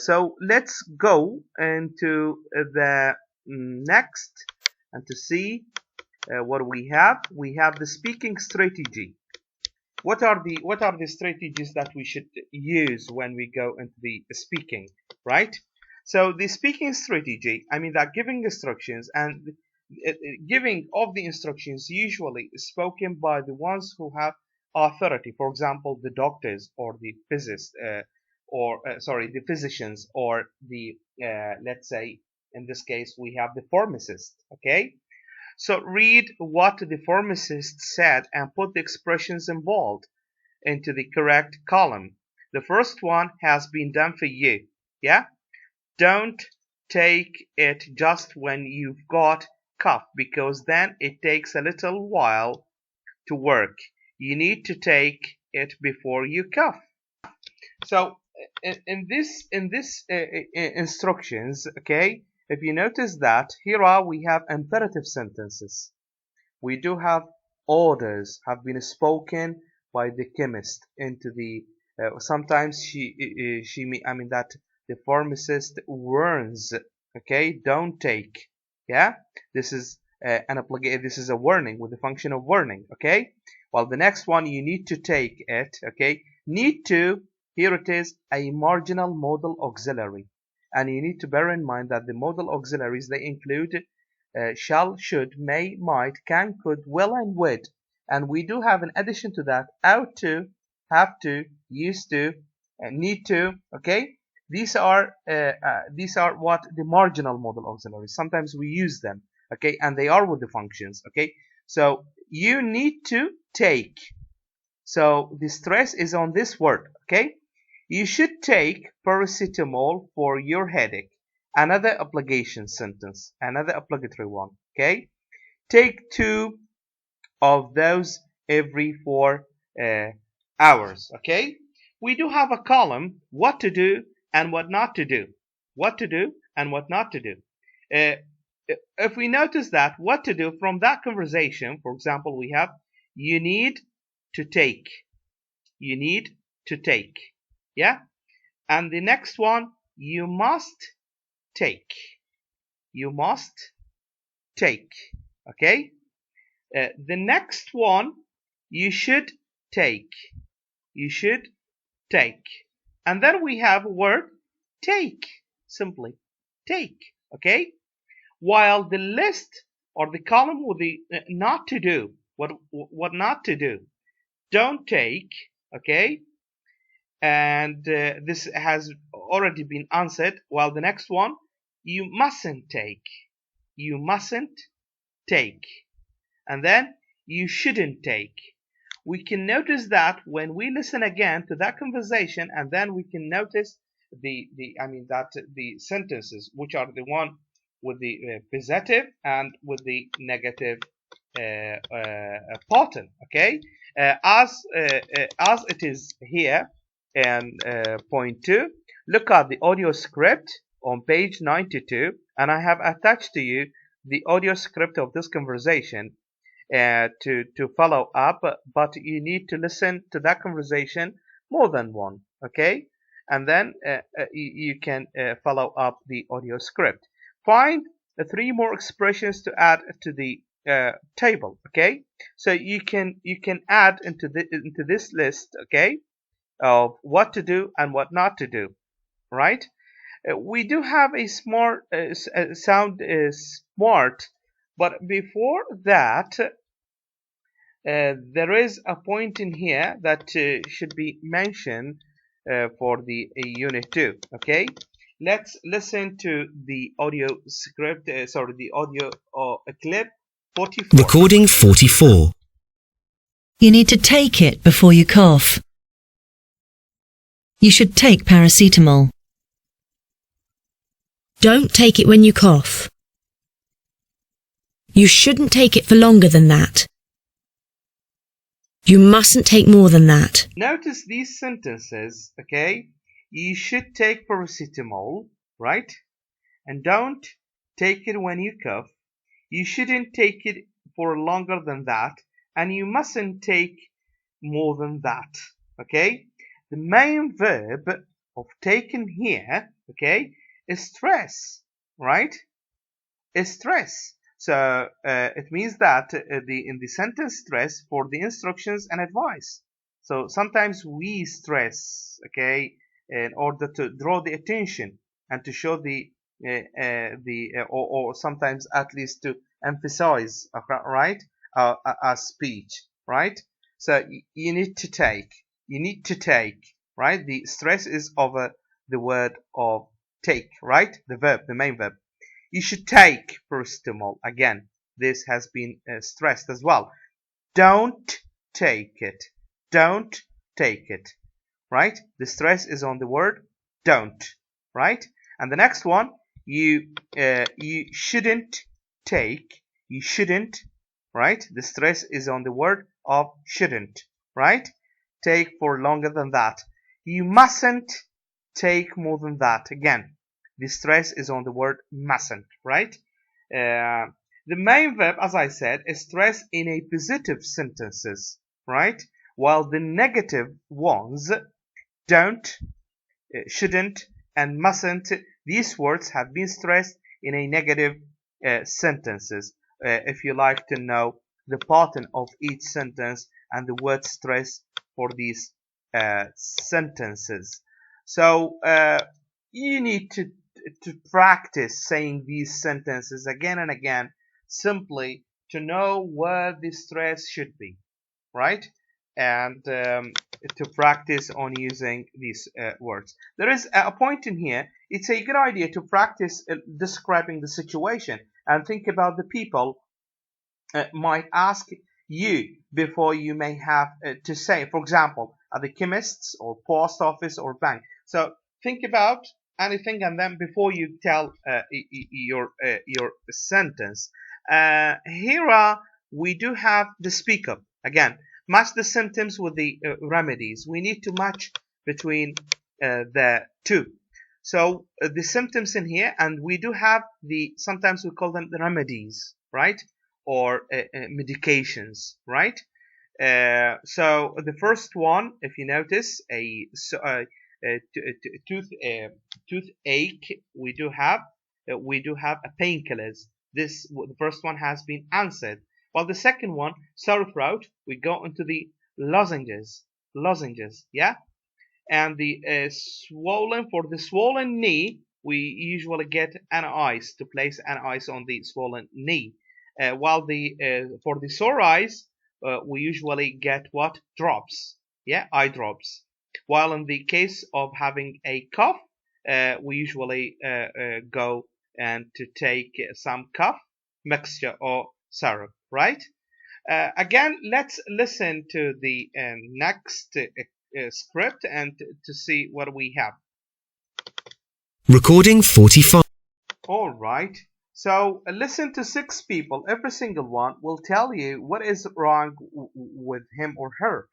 So let's go into the next and to see what we have. We have the speaking strategy. What are the strategies that we should use when we go into the speaking, right? So the speaking strategy, I mean that giving instructions and giving of the instructions usually is spoken by the ones who have authority. For example, the doctors or the physicists, the physicians, or the let's say in this case we have the pharmacist. Okay, so read what the pharmacist said and put the expressions in bold into the correct column. The first one has been done for you. Yeah, don't take it just when you've got cough, because then it takes a little while to work. You need to take it before you cough. So in this instructions, okay, if you notice that here we have imperative sentences. We do have orders have been spoken by the chemist into the sometimes that the pharmacist warns, okay, don't take. Yeah, this is this is a warning with the function of warning. Okay, while the next one, you need to take it. Okay, need to, here it is, a marginal modal auxiliary, and you need to bear in mind that the modal auxiliaries, they include shall, should, may, might, can, could, will, and would. And we do have, in addition to that, ought to, have to, used to, need to. Okay, these are what the marginal modal auxiliaries. Sometimes we use them. Okay, and they are with the functions. Okay, so you need to take. So the stress is on this word. Okay, you should take paracetamol for your headache. Another obligation sentence, another obligatory one. Okay, take 2 of those every 4 hours. Okay, we do have a column, what to do and what not to do. What to do and what not to do. If we notice that what to do from that conversation, for example, we have you need to take. You need to take. Yeah, and the next one, you must take. You must take. Okay, the next one, you should take. You should take. And then we have a word take. Simply take. Okay, while the list or the column with the not to do, what not to do, don't take. Okay, and this has already been answered. While the next one, you mustn't take. You mustn't take. And then you shouldn't take. We can notice that when we listen again to that conversation, and then we can notice the sentences, which are the one with the positive and with the negative pattern. Okay, as it is here in point 2, look at the audio script on page 92, and I have attached to you the audio script of this conversation to follow up, but you need to listen to that conversation more than one. Okay, and then you can follow up the audio script. Find 3 more expressions to add to the table. Okay, so you can add into this list. Okay, of what to do and what not to do. Right? We do have a smart sound smart, but before that, there is a point in here that should be mentioned for the unit 2. Okay, let's listen to the audio script. The audio clip 44. Recording 44. You need to take it before you cough. You should take paracetamol. Don't take it when you cough. You shouldn't take it for longer than that. You mustn't take more than that. Notice these sentences, okay? You should take paracetamol, right? And don't take it when you cough. You shouldn't take it for longer than that. And you mustn't take more than that, okay? The main verb of taken here, okay, is stress, right? Is stress. So it means that in the sentence stress for the instructions and advice. So sometimes we stress, okay, in order to draw the attention and to show or sometimes at least to emphasize, right, a speech, right? So you need to take, right? The stress is over the word of take, right? The verb, the main verb. You should take paracetamol. Again, this has been stressed as well. Don't take it. Don't take it. Right? The stress is on the word don't. Right? And the next one, you shouldn't take. You shouldn't. Right? The stress is on the word of shouldn't. Right? Take for longer than that. You mustn't take more than that. Again, the stress is on the word mustn't, right? The main verb, as I said, is stressed in a positive sentences, right? While the negative ones, don't, shouldn't, and mustn't, these words have been stressed in a negative sentences. If you like to know the pattern of each sentence and the word stress for these sentences. So you need to practice saying these sentences again and again, simply to know where the stress should be, right? And to practice on using these words. There is a point in here. It's a good idea to practice describing the situation and think about the people might ask you before you may have to say, for example, at the chemist's or post office or bank. So think about anything and then before you tell your sentence. Here we do have the speak up. Again, match the symptoms with the remedies. We need to match between the two. So the symptoms in here, and we do have sometimes we call them the remedies, right? Or medications, right? So the first one, if you notice, toothache, we do have a painkillers. The first one has been answered. While the second one, sore throat, we go into the lozenges, yeah. And the for the swollen knee, we usually get an ice to place an ice on the swollen knee. While for the sore eyes, we usually get what? Drops. Yeah, eye drops. While in the case of having a cough, we usually go and to take some cough mixture or syrup, right? Again, let's listen to the next script and to see what we have. Recording 45. All right. So listen to 6 people. Every single one will tell you what is wrong with him or her.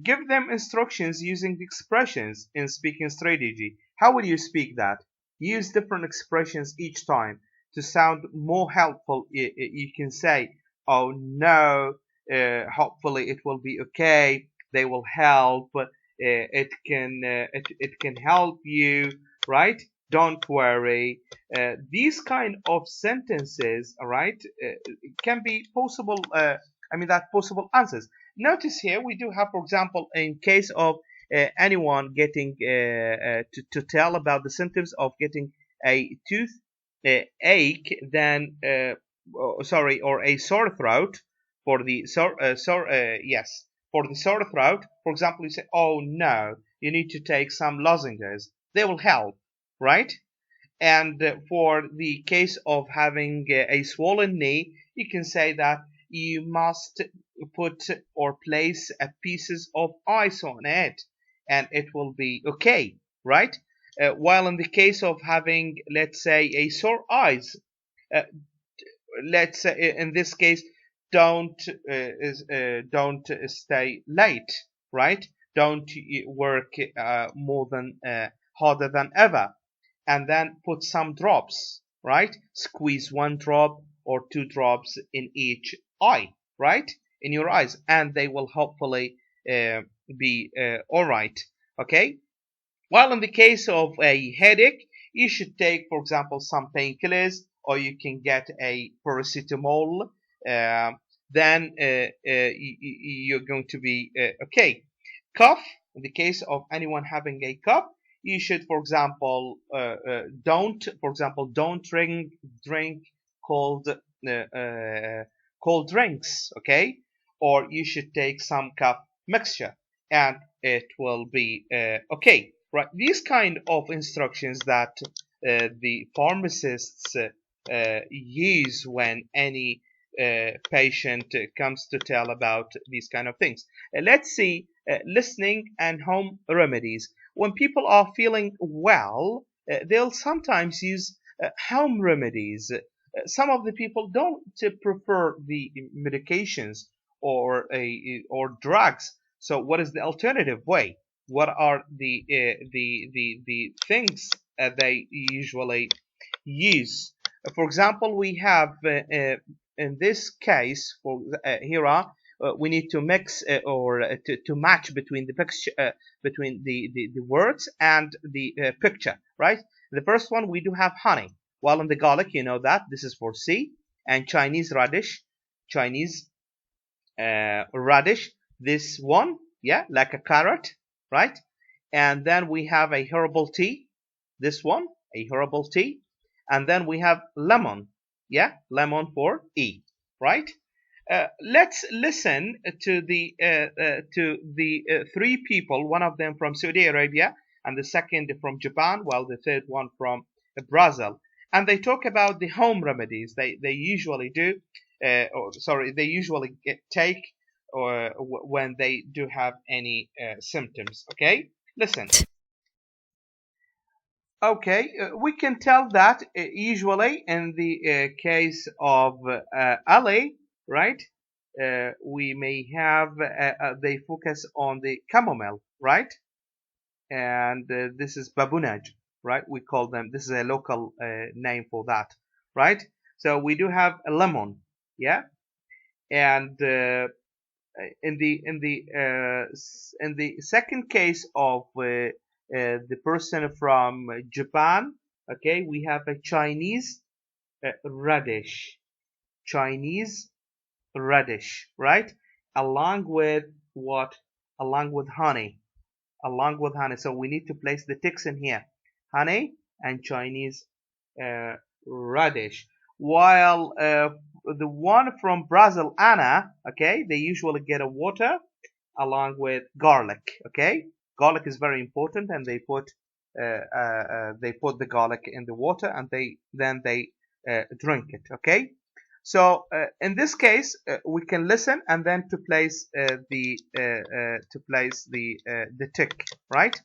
Give them instructions using the expressions in speaking strategy. How will you speak that? Use different expressions each time to sound more helpful. You can say, "Oh no, hopefully it will be okay. They will help. It can help you, right? Don't worry." These kind of sentences, all right, can be possible. That possible answers. Notice here we do have, for example, in case of anyone getting to tell about the symptoms of getting a tooth ache, then or a sore throat for the for the sore throat. For example, you say, "Oh no, you need to take some lozenges. They will help," right? And for the case of having a swollen knee, you can say that you must put or place pieces of ice on it and it will be okay, right? While in the case of having, let's say, a sore eyes, uh, let's say in this case, don't stay late, right? Don't work more than harder than ever, and then put some drops, right? Squeeze 1 drop or 2 drops in each eye, right? In your eyes, and they will hopefully be all right. Okay. While in the case of a headache, you should take, for example, some painkillers, or you can get a paracetamol. Then you're going to be okay. Cough. In the case of anyone having a cough, you should, for example, don't drink cold cold drinks, okay? Or you should take some cough mixture, and it will be okay. Right, these kind of instructions that the pharmacists use when any patient comes to tell about these kind of things. Let's see, listening and home remedies. When people are feeling well, they'll sometimes use home remedies. Some of the people don't prefer the medications or drugs. So what is the alternative way? What are the things they usually use? For example, we have in this case for here we need to mix or to match between the picture between the words and the picture, right? The first one, we do have honey. Well, in the garlic, you know that this is for C, and Chinese radish, radish. This one, yeah, like a carrot, right? And then we have a herbal tea. This one, a herbal tea. And then we have lemon, yeah, lemon for E, right? Let's listen to the three people. One of them from Saudi Arabia, and the second from Japan, while the third one from Brazil. And they talk about the home remedies they usually do, they usually take when they do have any symptoms. Okay, listen. Okay, we can tell that usually in the case of Ali, right? We may have they focus on the chamomile, right? And this is babunaj, right? We call them. This is a local name for that, right? So we do have a lemon, yeah, and in the second case of the person from Japan, okay, we have a Chinese radish, right? Along with what? Along with honey. So we need to place the ticks in here. Honey and Chinese radish. While the one from Brazil, Anna, okay, they usually get a water along with garlic, okay? Garlic is very important, and they put the garlic in the water, and they drink it, okay? So in this case, we can listen and then to place the tick, right?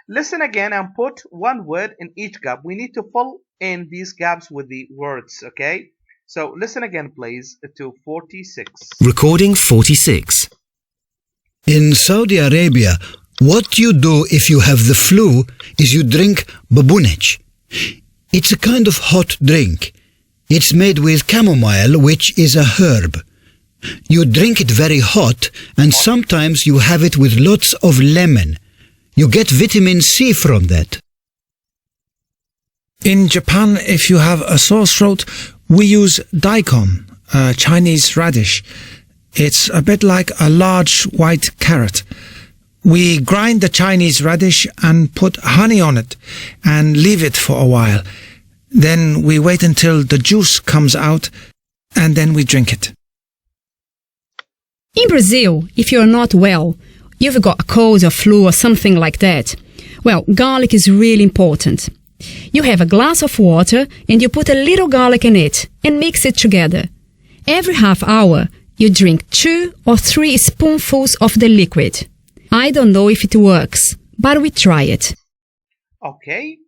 Listen again and put one word in each gap. We need to fill in these gaps with the words, okay? So listen again, please, to 46. Recording 46. In Saudi Arabia, what you do if you have the flu is you drink babunaj. It's a kind of hot drink. It's made with chamomile, which is a herb. You drink it very hot, and sometimes you have it with lots of lemon. You get vitamin C from that. In Japan, if you have a sore throat, we use daikon, Chinese radish. It's a bit like a large white carrot. We grind the Chinese radish and put honey on it and leave it for a while. Then we wait until the juice comes out, and then we drink it. In Brazil, if you're not well, you've got a cold or flu or something like that, well, garlic is really important. You have a glass of water and you put a little garlic in it and mix it together. Every half hour, you drink 2 or 3 spoonfuls of the liquid. I don't know if it works, but we try it. Okay,